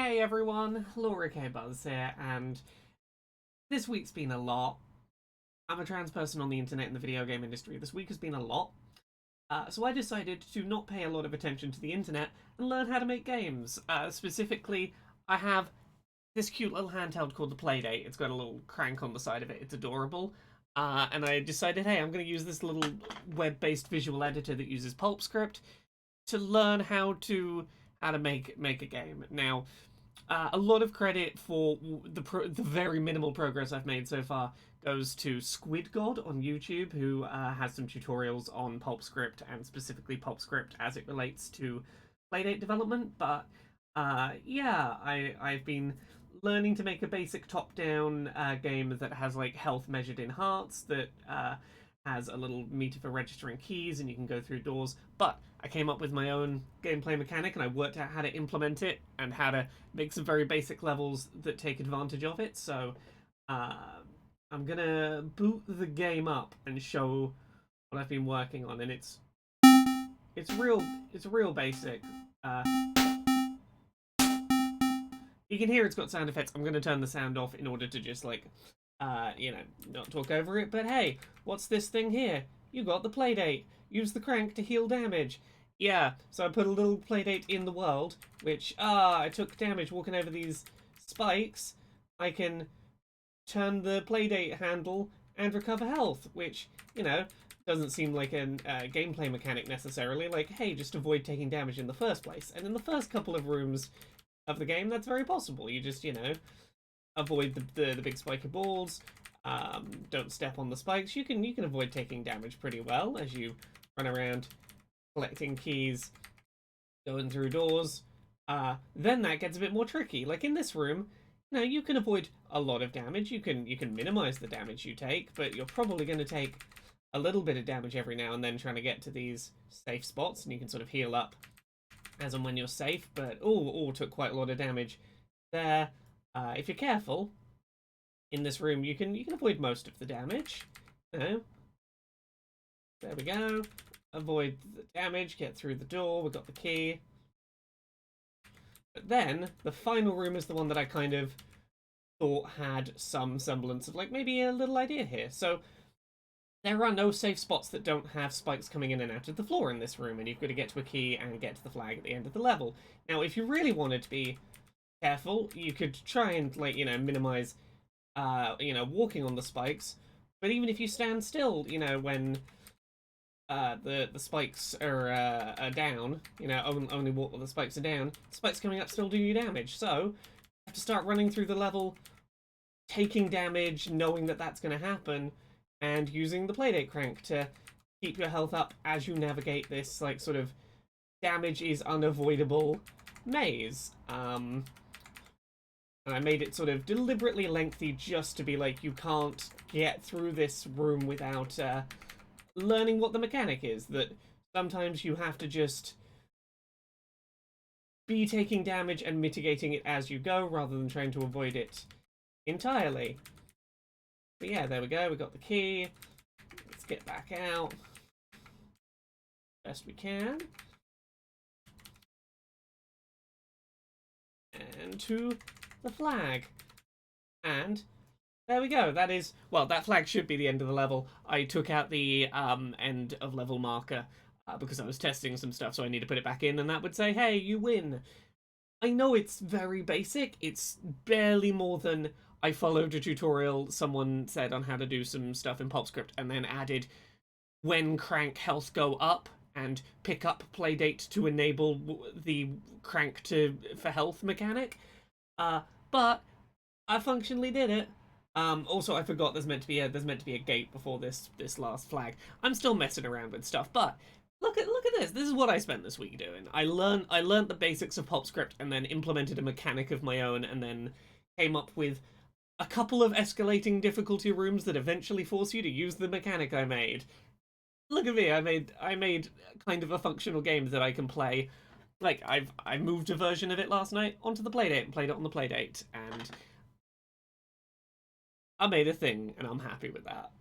Hey everyone, Laura K. Buzz here, and this week's been a lot. I'm a trans person on the internet in the video game industry. This week has been a lot. So I decided to not pay a lot of attention to the internet and learn how to make games. Specifically, I have this cute little handheld called the PlayDate. It's got a little crank on the side of it. It's adorable. And I decided, hey, I'm going to use this little web-based visual editor that uses PulpScript to learn how to make a game. Now, a lot of credit for the very minimal progress I've made so far goes to Squid God on YouTube, who has some tutorials on PulpScript and specifically PulpScript as it relates to Playdate development. But yeah, I've been learning to make a basic top-down game that has like health measured in hearts, that has a little meter for registering keys, and you can go through doors. But I came up with my own gameplay mechanic, and I worked out how to implement it and how to make some very basic levels that take advantage of it. So I'm gonna boot the game up and show what I've been working on, and it's real basic. Uh, you can hear it's got sound effects. I'm gonna turn the sound off in order to just like not talk over it. But hey, what's this thing here? You got the playdate. Use the crank to heal damage. Yeah, so I put a little playdate in the world, which, I took damage walking over these spikes. I can turn the playdate handle and recover health, which, doesn't seem like a gameplay mechanic necessarily. Like, hey, just avoid taking damage in the first place. And in the first couple of rooms of the game, that's very possible. You just, avoid the big spiky balls. Don't step on the spikes. You can avoid taking damage pretty well as you run around collecting keys, going through doors. Then that gets a bit more tricky. Like in this room, you can avoid a lot of damage. You can minimize the damage you take, but you're probably going to take a little bit of damage every now and then trying to get to these safe spots, and you can sort of heal up as and when you're safe. But took quite a lot of damage there. If you're careful, in this room, you can avoid most of the damage. There we go. Avoid the damage, get through the door, we've got the key. But then, the final room is the one that I kind of thought had some semblance of, like, maybe a little idea here. So, there are no safe spots that don't have spikes coming in and out of the floor in this room, and you've got to get to a key and get to the flag at the end of the level. Now, if you really wanted to be careful, you could try and, like, minimize walking on the spikes. But even if you stand still, when the spikes are down, only walk while the spikes are down, spikes coming up still do you damage. So you have to start running through the level, taking damage, knowing that that's going to happen, and using the playdate crank to keep your health up as you navigate this, like, sort of damage is unavoidable maze. And I made it sort of deliberately lengthy just to be like, you can't get through this room without learning what the mechanic is. That sometimes you have to just be taking damage and mitigating it as you go, rather than trying to avoid it entirely. But yeah, there we go. We got the key. Let's get back out. Best we can. And to the flag. And there we go. That is, well, that flag should be the end of the level. I took out the end of level marker because I was testing some stuff, so I need to put it back in, and that would say, hey, you win. I know it's very basic. It's barely more than I followed a tutorial someone said on how to do some stuff in PulpScript and then added when crank health go up and pick up playdate to enable the crank for health mechanic. But I functionally did it. Also, I forgot there's meant to be a gate before this last flag. I'm still messing around with stuff, but look at this. This is what I spent this week doing. I learned the basics of PulpScript and then implemented a mechanic of my own, and then came up with a couple of escalating difficulty rooms that eventually force you to use the mechanic I made. Look at me. I made kind of a functional game that I can play. Like, I moved a version of it last night onto the Playdate and played it on the Playdate, and I made a thing, and I'm happy with that.